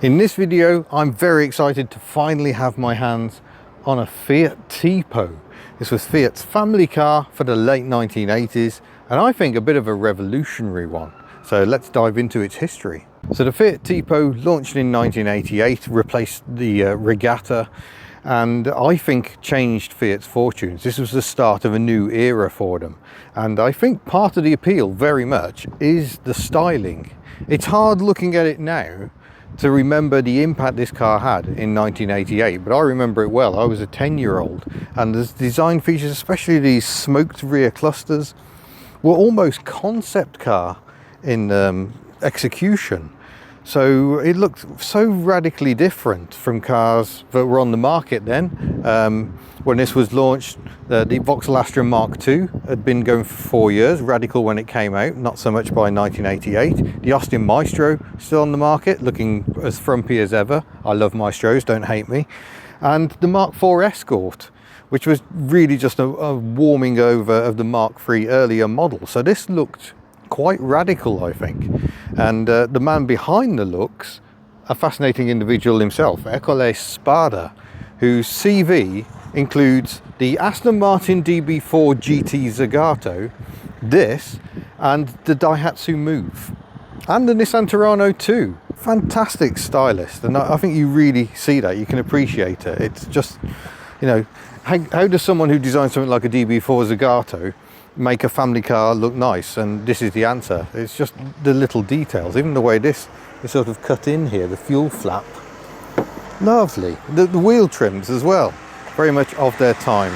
In this video, I'm very excited to finally have my hands on a Fiat Tipo. This was Fiat's family car for the late 1980s, and I think a bit of a revolutionary one. So let's dive into its history. So the Fiat Tipo launched in 1988, replaced the Regatta, and I think changed Fiat's fortunes. This was the start of a new era for them. And I think part of the appeal very much is the styling. It's hard looking at it now to remember the impact this car had in 1988, but I remember it well. I was a 10-year-old, and the design features, especially these smoked rear clusters, were almost concept car in execution. So it looked so radically different from cars that were on the market then. When this was launched, the Vauxhall Astra Mark II had been going for 4 years, radical when it came out, not so much by 1988. The Austin Maestro still on the market, looking as frumpy as ever. I love Maestros, don't hate me. And the Mark IV Escort, which was really just a warming over of the Mark III earlier model. So this looked quite radical, I think. And the man behind the looks, a fascinating individual himself, Ercole Spada, whose CV includes the Aston Martin DB4 GT Zagato, this, and the Daihatsu Move, and the Nissan Terrano too. Fantastic stylist, and I think you really see that, you can appreciate it. It's just, you know, how does someone who designs something like a DB4 Zagato make a family car look nice? And this is the answer. It's just the little details, even the way this is sort of cut in here, the fuel flap, lovely. The wheel trims as well, very much of their time.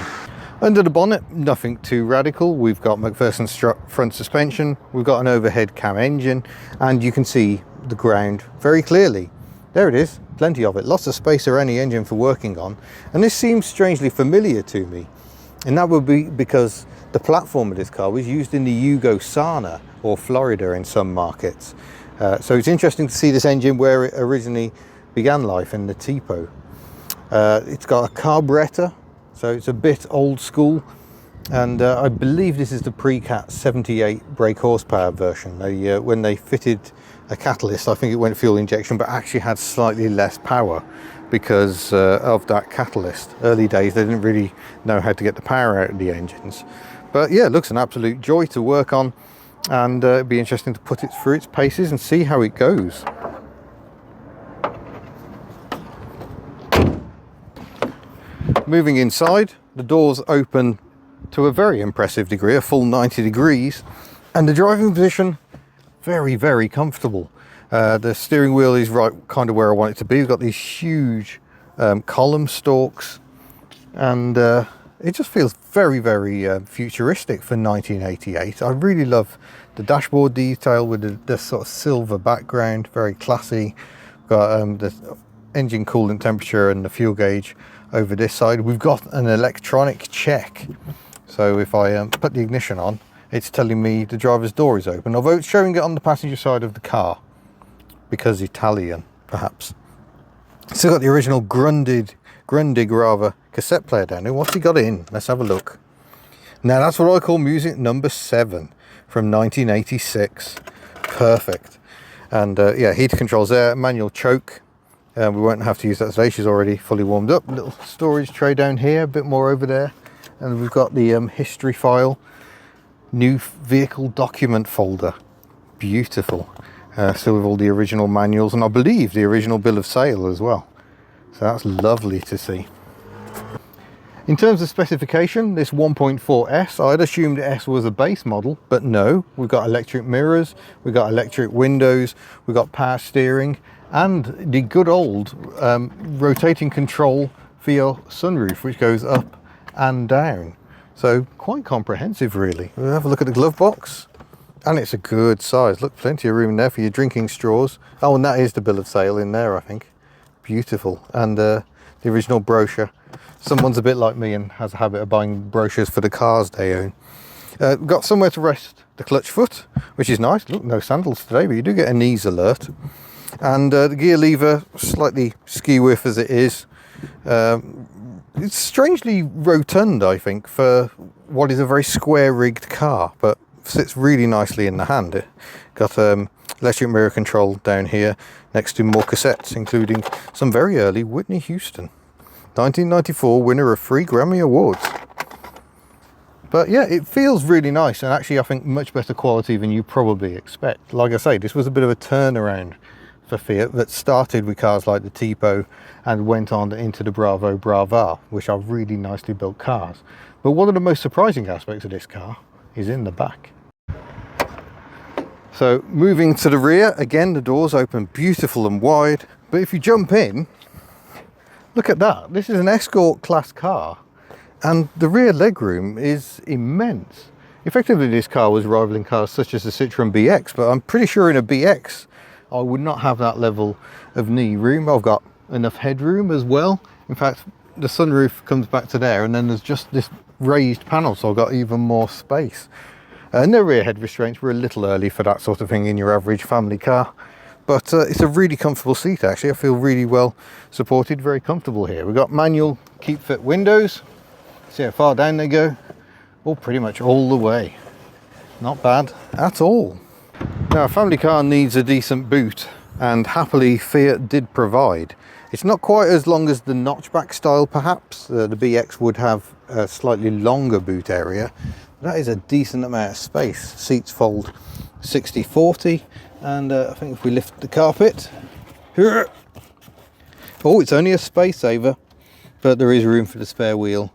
Under the bonnet, nothing too radical. We've got McPherson front suspension, we've got an overhead cam engine, and you can see the ground very clearly. There it is, plenty of it, lots of space around the engine for working on. And this seems strangely familiar to me, and that would be because the platform of this car was used in the Yugo Sana, or Florida in some markets. So it's interesting to see this engine where it originally began life, in the Tipo. It's got a carburetor, so it's a bit old school, and I believe this is the pre-cat 78 brake horsepower version. When they fitted a catalyst, I think it went fuel injection, but actually had slightly less power because of that catalyst. Early days, they didn't really know how to get the power out of the engines. But yeah, it looks an absolute joy to work on, and it'd be interesting to put it through its paces and see how it goes. Moving inside, the doors open to a very impressive degree, a full 90 degrees, and the driving position, very, very comfortable. The steering wheel is right kind of where I want it to be. We've got these huge column stalks, and it just feels very, very futuristic for 1988. I really love the dashboard detail with the sort of silver background, very classy. Got the engine coolant temperature and the fuel gauge over this side. We've got an electronic check, so if I put the ignition on, it's telling me the driver's door is open, although it's showing it on the passenger side of the car because Italian, perhaps. Still got the original Grundig rather cassette player down here. What's he got in? Let's have a look. Now that's what I call music number 7 from 1986. Perfect. And yeah, heater controls there, manual choke. We won't have to use that today, she's already fully warmed up. Little storage tray down here, a bit more over there, and we've got the history file, new vehicle document folder, beautiful. Still with all the original manuals, and I believe the original bill of sale as well, so that's lovely to see. In terms of specification, this 1.4S, I'd assumed S was a base model, but no, we've got electric mirrors, we've got electric windows, we've got power steering, and the good old rotating control for your sunroof, which goes up and down. So quite comprehensive, really. We'll have a look at the glove box, and it's a good size. Look, plenty of room in there for your drinking straws. Oh, and that is the bill of sale in there, I think. Beautiful. And the original brochure. Someone's a bit like me and has a habit of buying brochures for the cars they own. We've got somewhere to rest the clutch foot, which is nice. Look, no sandals today, but you do get a knees alert. And the gear lever, slightly skew-whiff as it is. It's strangely rotund, I think, for what is a very square-rigged car, but sits really nicely in the hand. It got electric mirror control down here, next to more cassettes, including some very early Whitney Houston. 1994 winner of 3 Grammy Awards. But yeah, it feels really nice, and actually I think much better quality than you probably expect. Like I say, this was a bit of a turnaround for Fiat that started with cars like the Tipo and went on into the Bravo Brava, which are really nicely built cars. But one of the most surprising aspects of this car is in the back. So moving to the rear, again the doors open beautiful and wide, but if you jump in, look at that. This is an Escort class car, and the rear legroom is immense. Effectively this car was rivaling cars such as the Citroen BX, but I'm pretty sure in a BX I would not have that level of knee room. I've got enough headroom as well. In fact, the sunroof comes back to there, and then there's just this raised panel, so I've got even more space. And the rear head restraints were a little early for that sort of thing in your average family car, but it's a really comfortable seat actually. I feel really well supported, very comfortable here. We've got manual keep fit windows. See how far down they go? Oh, pretty much all the way. Not bad at all. Now, a family car needs a decent boot, and happily Fiat did provide. It's not quite as long as the notchback style perhaps. The BX would have a slightly longer boot area. That is a decent amount of space. Seats fold 60-40, and I think if we lift the carpet, oh, it's only a space saver, but there is room for the spare wheel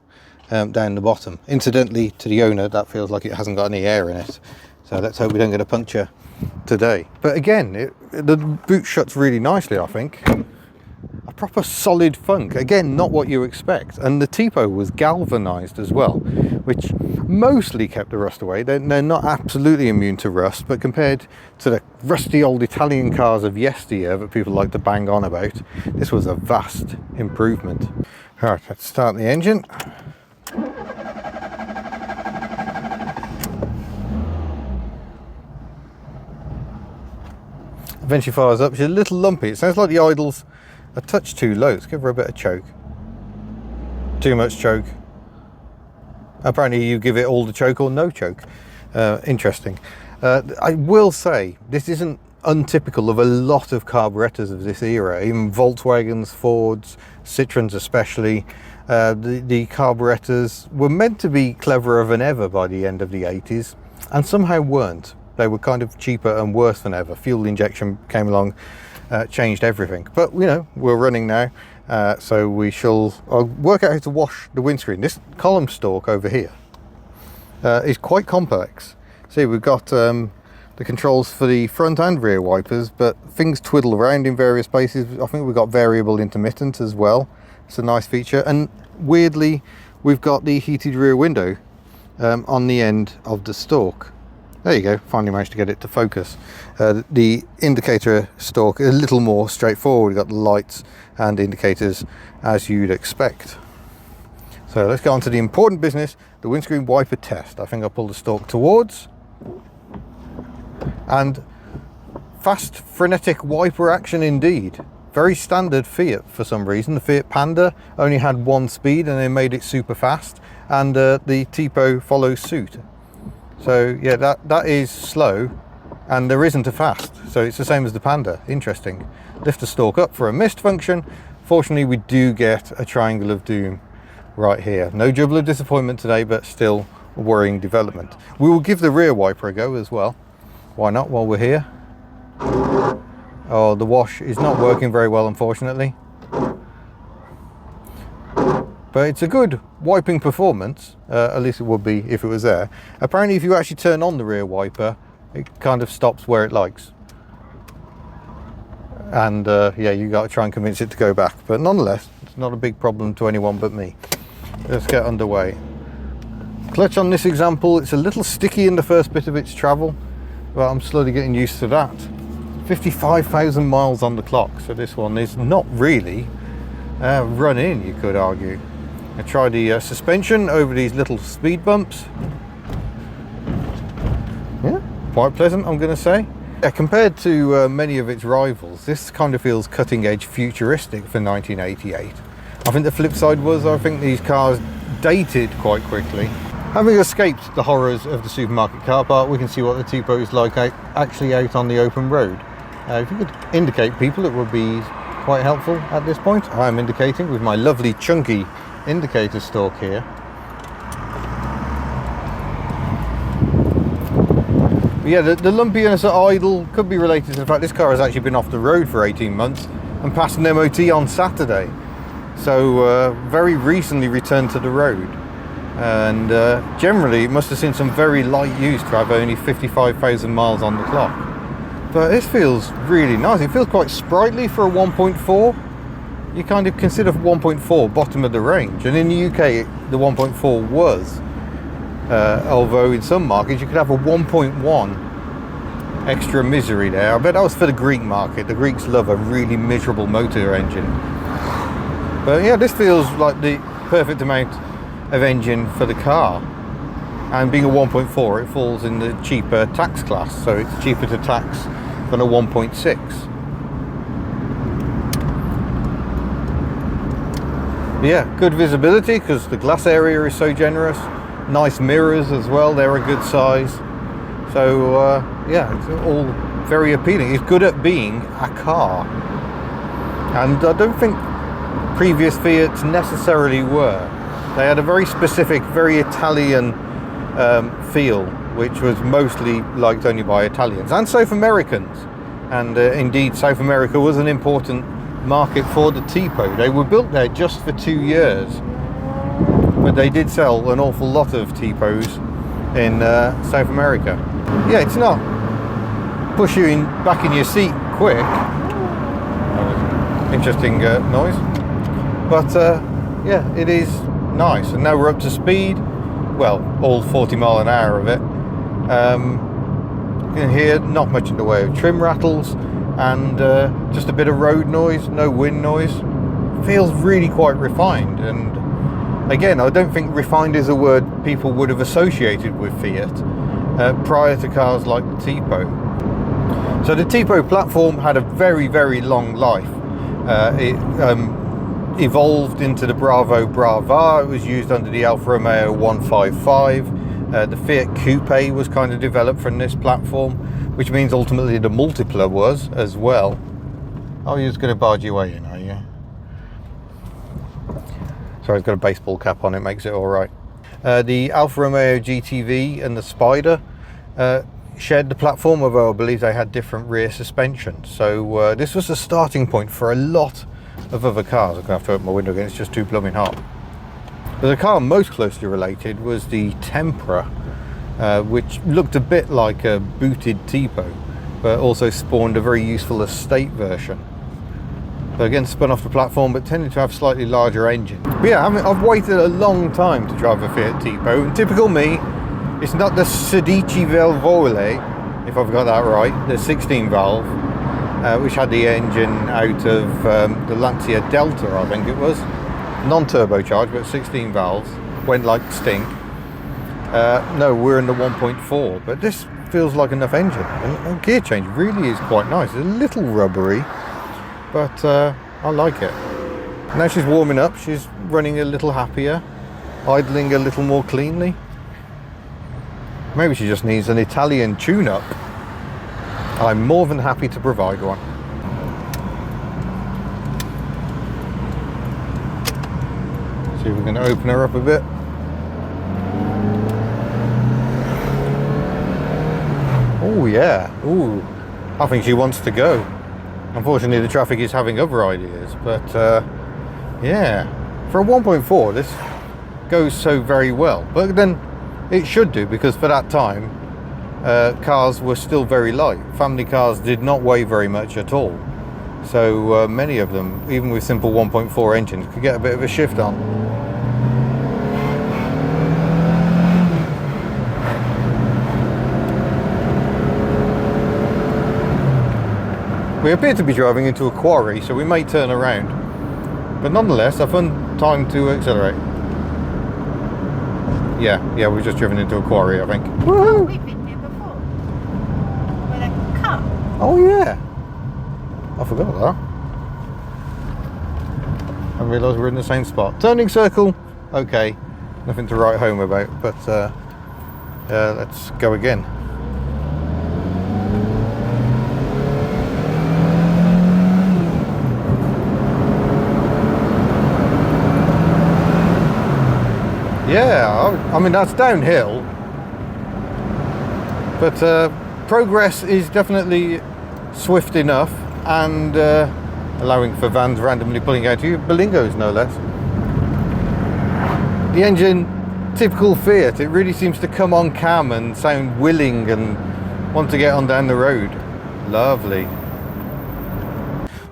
down the bottom. Incidentally, to the owner, that feels like it hasn't got any air in it, so let's hope we don't get a puncture today. But again, the boot shuts really nicely, I think. A proper solid funk, again not what you expect. And the Tipo was galvanized as well, which mostly kept the rust away. They're not absolutely immune to rust, but compared to the rusty old Italian cars of yesteryear that people like to bang on about, this was a vast improvement. All right, let's start the engine. Eventually fires up. She's a little lumpy. It sounds like the idle's a touch too low. Let's give her a bit of choke. Too much choke. Apparently you give it all the choke or no choke. Interesting. I will say this isn't untypical of a lot of carburettors of this era. Even Volkswagens, Fords, Citroens especially. The carburettors were meant to be cleverer than ever by the end of the 80s, and somehow weren't. They were kind of cheaper and worse than ever. Fuel injection came along, changed everything. But you know, we're running now, so I'll work out how to wash the windscreen. This column stalk over here is quite complex. See, we've got the controls for the front and rear wipers, but things twiddle around in various places. I think we've got variable intermittent as well. It's a nice feature, and weirdly, we've got the heated rear window on the end of the stalk. There you go, finally managed to get it to focus. The indicator stalk is a little more straightforward. We've got the lights and indicators as you'd expect. So let's get on to the important business, the windscreen wiper test. I think I'll pull the stalk towards. And fast frenetic wiper action indeed. Very standard Fiat for some reason. The Fiat Panda only had 1 speed and they made it super fast, and the Tipo follows suit. So yeah, that is slow, and there isn't a fast, so it's the same as the Panda. Interesting. Lift the stalk up for a mist function. Fortunately, we do get a triangle of doom right here. No dribble of disappointment today, but still a worrying development. We will give the rear wiper a go as well. Why not, while we're here? Oh, the wash is not working very well, unfortunately. But it's a good wiping performance, at least it would be if it was there. Apparently if you actually turn on the rear wiper, it kind of stops where it likes. And yeah, you got to try and convince it to go back. But nonetheless, it's not a big problem to anyone but me. Let's get underway. Clutch on this example, it's a little sticky in the first bit of its travel, but I'm slowly getting used to that. 55,000 miles on the clock, so this one is not really run in, you could argue. I try the suspension over these little speed bumps. Yeah, quite pleasant, I'm going to say. Yeah, compared to many of its rivals, this kind of feels cutting edge futuristic for 1988. I think the flip side was, I think these cars dated quite quickly. Having escaped the horrors of the supermarket car park, we can see what the Tipo is like actually out on the open road. If you could indicate people, it would be quite helpful at this point. I'm indicating with my lovely chunky indicator stalk here. But yeah, the lumpiness at idle could be related to the fact this car has actually been off the road for 18 months and passed an MOT on Saturday. So very recently returned to the road. And generally it must have seen some very light use to have only 55,000 miles on the clock. But this feels really nice. It feels quite sprightly for a 1.4. You kind of consider 1.4 bottom of the range, and in the UK the 1.4 was, although in some markets you could have a 1.1 extra misery there. I bet that was for the Greek market. The Greeks love a really miserable motor engine. But yeah, this feels like the perfect amount of engine for the car, and being a 1.4 it falls in the cheaper tax class, so it's cheaper to tax than a 1.6. Yeah, good visibility because the glass area is so generous. Nice mirrors as well, they're a good size. So yeah, it's all very appealing. It's good at being a car, and I don't think previous Fiats necessarily were. They had a very specific, very Italian feel, which was mostly liked only by Italians and South Americans. And indeed, South America was an important market for the Tipo. They were built there just for 2 years, but they did sell an awful lot of Tipos in South America. Yeah, it's not push you back in your seat quick. Interesting noise. But yeah, it is nice. And now we're up to speed, well, all 40 mile an hour of it. You can hear not much in the way of trim rattles, and just a bit of road noise, no wind noise. Feels really quite refined, and again, I don't think refined is a word people would have associated with Fiat prior to cars like the Tipo. So the Tipo platform had a very, very long life. It evolved into the Bravo Brava. It was used under the Alfa Romeo 155. The Fiat Coupe was kind of developed from this platform, which means ultimately the Multipla was as well. Oh, you're just going to barge your way in, are you? Sorry, it's got a baseball cap on, it makes it all right. The Alfa Romeo GTV and the Spada shared the platform, although I believe they had different rear suspensions. So this was the starting point for a lot of other cars. I'm going to have to open my window again, it's just too blooming hot. But the car most closely related was the Tempra, which looked a bit like a booted Tipo, but also spawned a very useful estate version. So again, spun off the platform, but tended to have slightly larger engines. But yeah, I've waited a long time to drive a Fiat Tipo, and typical me, it's not the 16 valvole, if I've got that right, the 16 valve, which had the engine out of the Lancia Delta, I think it was. Non-turbocharged, but 16 valves, went like stink. No, we're in the 1.4, but this feels like enough engine. And gear change really is quite nice. It's a little rubbery, but I like it. Now she's warming up, she's running a little happier, idling a little more cleanly. Maybe she just needs an Italian tune-up. I'm more than happy to provide one. See if we can open her up a bit. Oh yeah, ooh, I think she wants to go. Unfortunately the traffic is having other ideas, but yeah, for a 1.4 this goes so very well. But then it should do, because for that time cars were still very light. Family cars did not weigh very much at all. So many of them, even with simple 1.4 engines, could get a bit of a shift on. We appear to be driving into a quarry, so we may turn around. But nonetheless, a fun time to accelerate. Yeah, we've just driven into a quarry, I think. Woohoo! We've been here before. With a car. Oh yeah. I forgot that. I realised we're in the same spot. Turning circle, okay. nothing to write home about, but let's go again. Yeah, I mean, that's downhill, but progress is definitely swift enough, and allowing for vans randomly pulling out to you, Belingos no less. The engine, typical Fiat, it really seems to come on cam and sound willing and want to get on down the road. Lovely.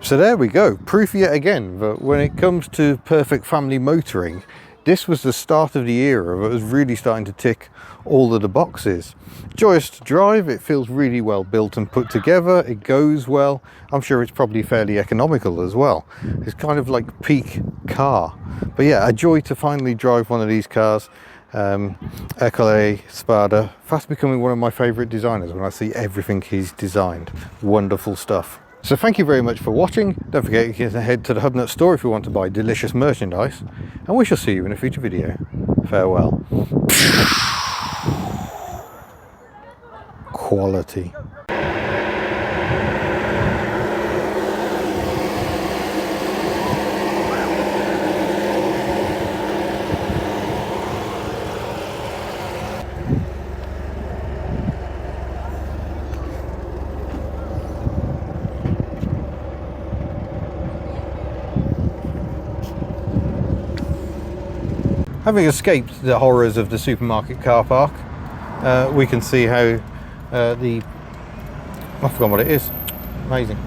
So there we go, proof yet again that when it comes to perfect family motoring, this was the start of the era that was really starting to tick all of the boxes. Joyous to drive, it feels really well built and put together, it goes well. I'm sure it's probably fairly economical as well. It's kind of like peak car. But yeah, a joy to finally drive one of these cars. Ercole Spada, fast becoming one of my favourite designers when I see everything he's designed. Wonderful stuff. So thank you very much for watching. Don't forget to head to the Hubnut store if you want to buy delicious merchandise, and we shall see you in a future video. Farewell. Quality. Having escaped the horrors of the supermarket car park, we can see how I've forgotten what it is. Amazing.